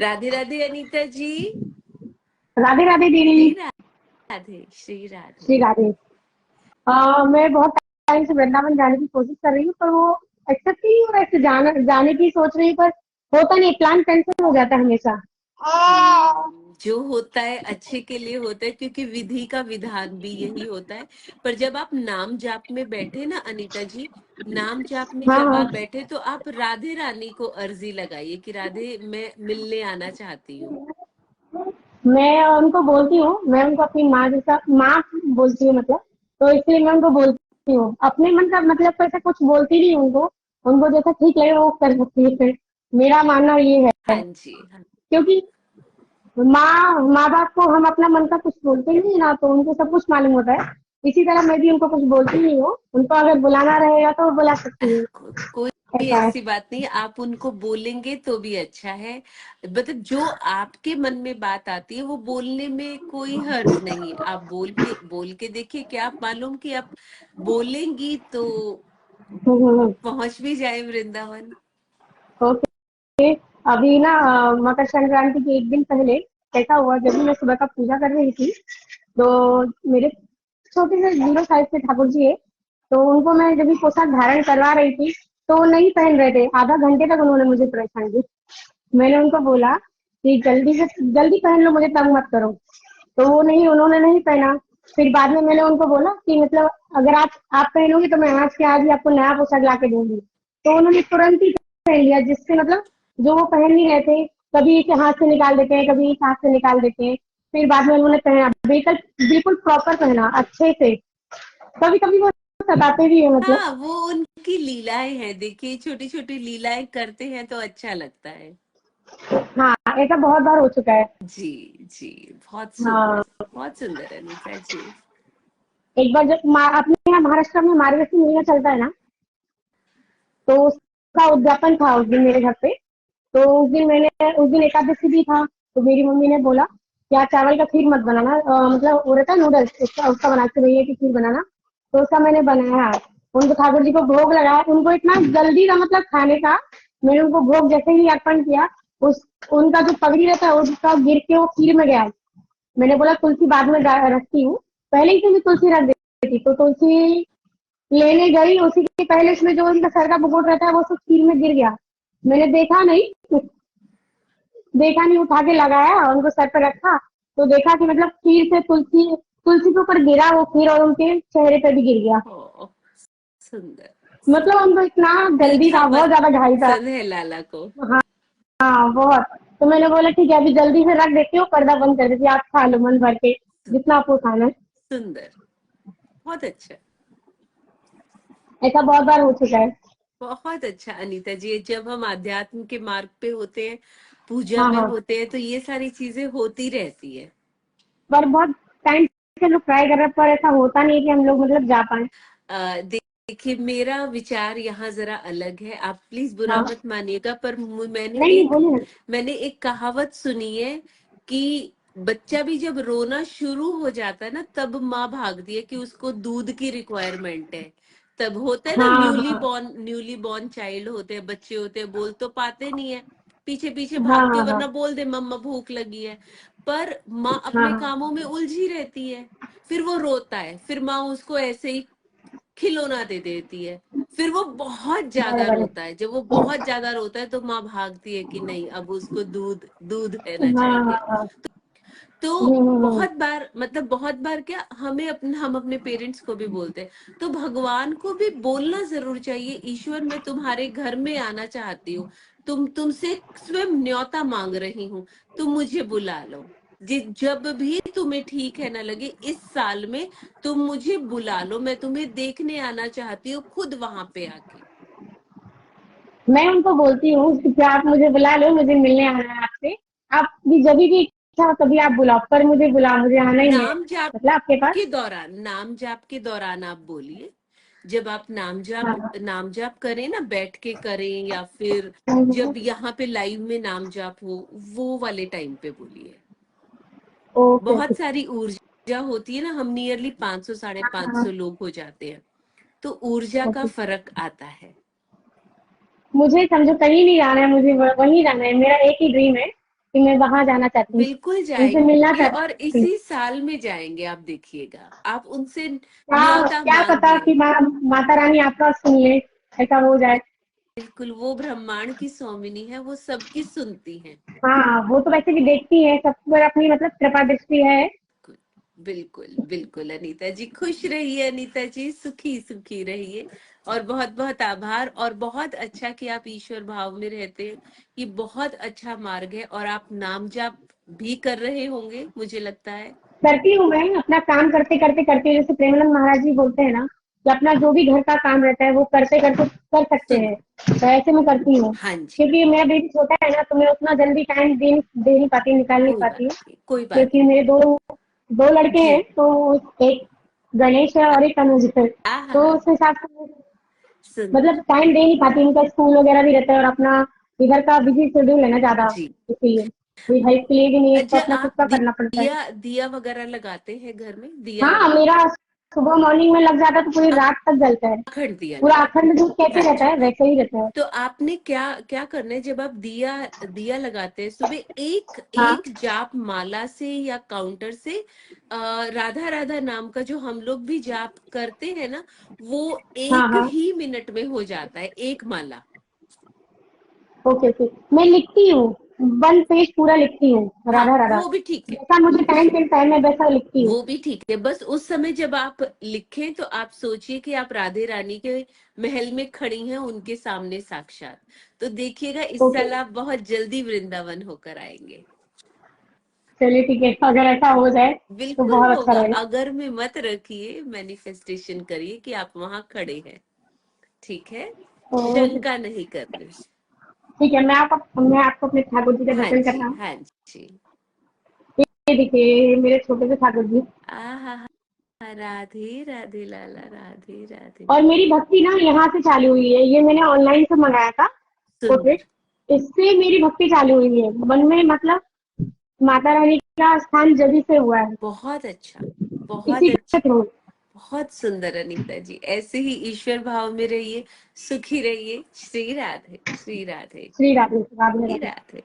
राधे राधे अनीता जी। राधे राधे दीदी। श्री राधे श्री श्री राधे। राधे। मैं बहुत टाइम से वृंदावन जाने की कोशिश कर रही हूँ, पर वो एक्सेप्ट ही नहीं हो रहा है। ऐसे जाने की सोच रही हूँ, पर होता नहीं, प्लान कैंसिल हो जाता है हमेशा। जो होता है अच्छे के लिए होता है, क्योंकि विधि का विधान भी यही होता है। पर जब आप नाम जाप में बैठे ना अनीता जी, नाम जाप में हाँ जब हाँ। आप बैठे तो आप राधे रानी को अर्जी लगाइए कि राधे मैं मिलने आना चाहती हूँ। मैं उनको बोलती हूँ, मैं उनको अपनी माँ जैसा माँ बोलती हूँ, मतलब तो इसलिए मैं उनको बोलती हूँ। अपने मन का मतलब तो ऐसा कुछ बोलती नहीं हूँ उनको। उनको जैसा ठीक लगे वो कर सकती है फिर। मेरा मानना ये है, हाँ जी, हाँ। क्योंकि माँ माँ बाप को हम अपना मन का कुछ बोलते ही नहीं ना, तो उनको सब कुछ मालूम होता है। इसी तरह मैं भी उनको कुछ बोलती नहीं हूँ। उनको अगर बुलाना रहेगा तो वो बुला सकती है। कोई भी ऐसा है। ऐसी बात नहीं, आप उनको बोलेंगे तो भी अच्छा है। मतलब जो आपके मन में बात आती है वो बोलने में कोई हर्ज नहीं। आप बोल के देखिए, क्या आप मालूम कि आप बोलेंगी तो हम्म। पहुंच भी जाए वृंदावन। ओके। अभी ना मकर संक्रांति के एक दिन पहले ऐसा हुआ, जब भी मैं सुबह का पूजा कर रही थी, तो मेरे छोटे से 0 साइज के ठाकुर जी है, तो उनको मैं जब भी पोशाक धारण करवा रही थी, तो वो नहीं पहन रहे थे। आधा घंटे तक उन्होंने मुझे परेशान की। मैंने उनको बोला कि जल्दी पहन लो, मुझे तंग मत करो। तो वो नहीं, उन्होंने नहीं पहना। फिर बाद में मैंने उनको बोला कि मतलब अगर आप पहनोगे तो मैं आज के आज ही आपको नया पोशाक ला के दूंगी। तो उन्होंने तुरंत ही पहन लिया, जिससे मतलब जो वो पहन नहीं रहे थे, कभी एक हाथ से निकाल देते हैं, कभी एक हाथ से निकाल देते हैं। फिर बाद में उन्होंने पहना, बिल्कुल बिल्कुल प्रॉपर पहना अच्छे से। कभी कभी वो सताते भी है, मतलब। हाँ, वो उनकी लीलाएं हैं। देखिए, छोटी छोटी लीलाएं करते हैं तो अच्छा लगता है। हाँ, ऐसा बहुत बार हो चुका है। जी जी। हाँ। बहुत सुंदर अनीता जी। एक बार जब अपने यहाँ महाराष्ट्र में मार्गशीर्ष महीना चलता है ना, तो उसका उद्यापन था उस दिन मेरे घर पे। तो उस दिन एकादशी भी था। तो मेरी मम्मी ने बोला कि आज चावल का खीर मत बनाना, मतलब वो रहता है नूडल्स, उसका उसका बना के भैया की खीर बनाना। तो उसका मैंने बनाया। उनको ठाकुर जी को भोग लगाया। उनको इतना जल्दी था मतलब खाने का। मैंने उनको भोग जैसे ही अर्पण किया, उस उनका जो पगड़ी रहता है उसका गिर के वो खीर में गया। मैंने बोला तुलसी बाद में रखती हूँ। पहले ही से भी तुलसी रख देती थी, तो तुलसी लेने गई, उसी के पहले इसमें जो उनका सर का मुकुट रहता है वो सब खीर में गिर गया। मैंने देखा नहीं, उठा के लगाया, उनको सर पर रखा, तो देखा कि मतलब खीर से तुलसी तुलसी के ऊपर गिरा वो खीर, और उनके चेहरे पे भी गिर गया। ओ, सुंदर। मतलब उनको इतना जल्दी मीठा था, बहुत ज्यादा घाई था। पसंद है लाला को। हाँ। हाँ, बहुत। तो मैंने बोला ठीक है, अभी जल्दी से रख देती हूँ, पर्दा बंद कर देती हूँ, आप खा लो मन भर के जितना आपको खाना है। सुंदर। बहुत अच्छा। ऐसा बहुत बार हो चुका है। बहुत अच्छा अनीता जी। जब हम आध्यात्म के मार्ग पे होते हैं, पूजा हाँ में हाँ। होते हैं, तो ये सारी चीजें होती रहती है। पर बहुत टाइम से लोग ट्राई कर रहे हैं, पर ऐसा होता नहीं है कि हम लोग मतलब जा पाए। देखिए, मेरा विचार यहाँ जरा अलग है। आप प्लीज बुरा हाँ। मत मानिएगा, पर नहीं नहीं, बोलिए ना। मैंने एक कहावत सुनी है कि बच्चा भी जब रोना शुरू हो जाता है ना, तब माँ भागती है कि उसको दूध की रिक्वायरमेंट है। तब होता है ना, हाँ हाँ न्यूली बॉर्न चाइल्ड होते हैं, बच्चे होते हैं, बोल तो पाते नहीं है, पीछे पीछे हाँ भागते हो, हाँ हाँ वरना बोल दे मम्मा भूख लगी है। पर माँ हाँ अपने हाँ। कामों में उलझी रहती है। फिर वो रोता है, फिर माँ उसको ऐसे ही खिलौना दे देती है। फिर वो बहुत ज्यादा बराबर है। रोता है। जब वो बहुत ज्यादा रोता है तो माँ भागती है कि नहीं, अब उसको दूध दूध देना हाँ चाहिए। हाँ हाँ। तो बहुत बार, मतलब बहुत बार क्या, हम अपने पेरेंट्स को भी बोलते हैं, तो भगवान को भी बोलना जरूर चाहिए, ईश्वर मैं तुम्हारे घर में आना चाहती हूँ, तुमसे स्वयं न्योता मांग रही हूँ, तुम मुझे बुला लो। जब भी तुम्हें ठीक है ना लगे इस साल में, तुम मुझे बुला लो, मैं तुम्हें देखने आना चाहती हूँ खुद वहां पे आके। मैं उनको बोलती हूँ कि आप मुझे बुला लो, मुझे मिलने आना है आपसे। आप भी जब भी इच्छा हो तभी आप बुलाओ, पर मुझे बुलाओ, मुझे आना ही है नाम जाप मतलब आपके पास। नाम जाप के दौरान आप बोलिए। जब आप हाँ। नाम जाप करें ना, बैठ के करें या फिर जब यहाँ पे लाइव में नाम जाप हो, वो वाले टाइम पे बोलिए। Okay okay. बहुत सारी ऊर्जा होती है ना, हम नियरली 500 साढ़े हाँ पाँच हाँ। सौ लोग हो जाते हैं, तो ऊर्जा का ओके। फर्क आता है। मुझे समझो कहीं नहीं जाना है, मुझे वहीं जाना है। मेरा एक ही ड्रीम है कि मैं वहां जाना चाहती हूँ, बिल्कुल उनसे मिलना जाएंगे और चाहती हूँ। इसी साल में जाएंगे, आप देखिएगा, आप उनसे क्या न्योता क्या पता मांगिए। कि माता रानी आपका सुन ले, ऐसा हो जाए। बिल्कुल, वो ब्रह्मांड की स्वामिनी है, वो सबकी सुनती है। हाँ, वो तो वैसे भी देखती है, सब पर अपनी मतलब कृपा दृष्टि है। बिल्कुल बिल्कुल अनीता जी, खुश रहिए अनीता जी, सुखी सुखी रहिए। और बहुत बहुत आभार, और बहुत अच्छा कि आप ईश्वर भाव में रहते हैं। ये बहुत अच्छा मार्ग है, और आप नाम जाप भी कर रहे होंगे मुझे लगता है। करती हूँ मैं अपना काम करते करते करते, जैसे प्रेमानंद महाराज जी बोलते हैं ना कि अपना जो भी घर का काम रहता है वो करते करते कर सकते सुन, हैं, तो ऐसे मैं करती हूँ। हाँ जी, क्योंकि मेरा बेबी छोटा है ना, तो मैं उतना जल्दी टाइम दे नहीं पाती, निकाल नहीं कोई बात पाती हूँ। नहीं, कोई बात क्योंकि मेरे दो दो लड़के जी। हैं, तो एक गणेश है और एक अनुज है, आ हा तो हा, उस हिसाब से मतलब सुंदर। टाइम दे नहीं पाती, उनका स्कूल वगैरह भी रहता है और अपना इधर का बिजी शेड्यूल है ना ज्यादा, जी, इसलिए कोई हेल्प के लिए भी नहीं है, तो अच्छा, अपना खुद आप का करना पड़ता है। दिया दिया वगैरह लगाते हैं घर में, दिया हाँ, लगा, मेरा सुबह मॉर्निंग में लग जाता है तो पूरी रात तक जलता है। अखंड दिया पूरा लगाते अखंड दूध हैं, कैसे हाँ रहता जी। है वैसे ही रहता है। तो आपने क्या क्या करना है, जब आप दिया दिया लगाते हैं सुबह, एक हाँ, एक जाप माला से या काउंटर से राधा राधा नाम का जो हम लोग भी जाप करते हैं ना, वो हाँ, एक हाँ। ही मिनट में हो जाता है, एक माला। Okay, okay. मैं लिखती हूँ, 1 पेज पूरा लिखती हूँ, हाँ, राधा राधा। वो भी ठीक है, जैसा मुझे टाइम मिलता है मैं वैसा लिखती हूँ। वो भी ठीक है। बस उस समय जब आप लिखें तो आप सोचिए कि आप राधे रानी के महल में खड़ी हैं, उनके सामने साक्षात। तो देखिएगा, इस ओके, साल आप बहुत जल्दी वृंदावन होकर आएंगे। चलिए ठीक है, अगर ऐसा हो जाए तो बिल्कुल बहुत अच्छा होगा, रहेगा। अगर में मत रखिए, मैनिफेस्टेशन करिए कि आप वहां खड़े हैं। ठीक है, तो शंका नहीं करनी। ठीक है, मैं आपको अपने ठाकुर जी का हाँ दर्शन जी, करता हूँ। हाँ जी। ये देखिए मेरे छोटे से ठाकुर जी। आहा, राधे राधे लाला, राधे राधे। और मेरी भक्ति ना यहाँ से चालू हुई है, ये मैंने ऑनलाइन से मंगाया था पोर्ट्रेट। सुंदर, इससे मेरी भक्ति चालू हुई है मन में, मतलब माता रानी का स्थान जभी से हुआ है, बहुत अच्छा, इसी बहुत के अच्छा, थ्रू। बहुत सुंदर अनीता जी, ऐसे ही ईश्वर भाव में रहिए, सुखी रहिए। श्री राधे, श्री राधे, श्री राधे राधे श्री राधे। राधे।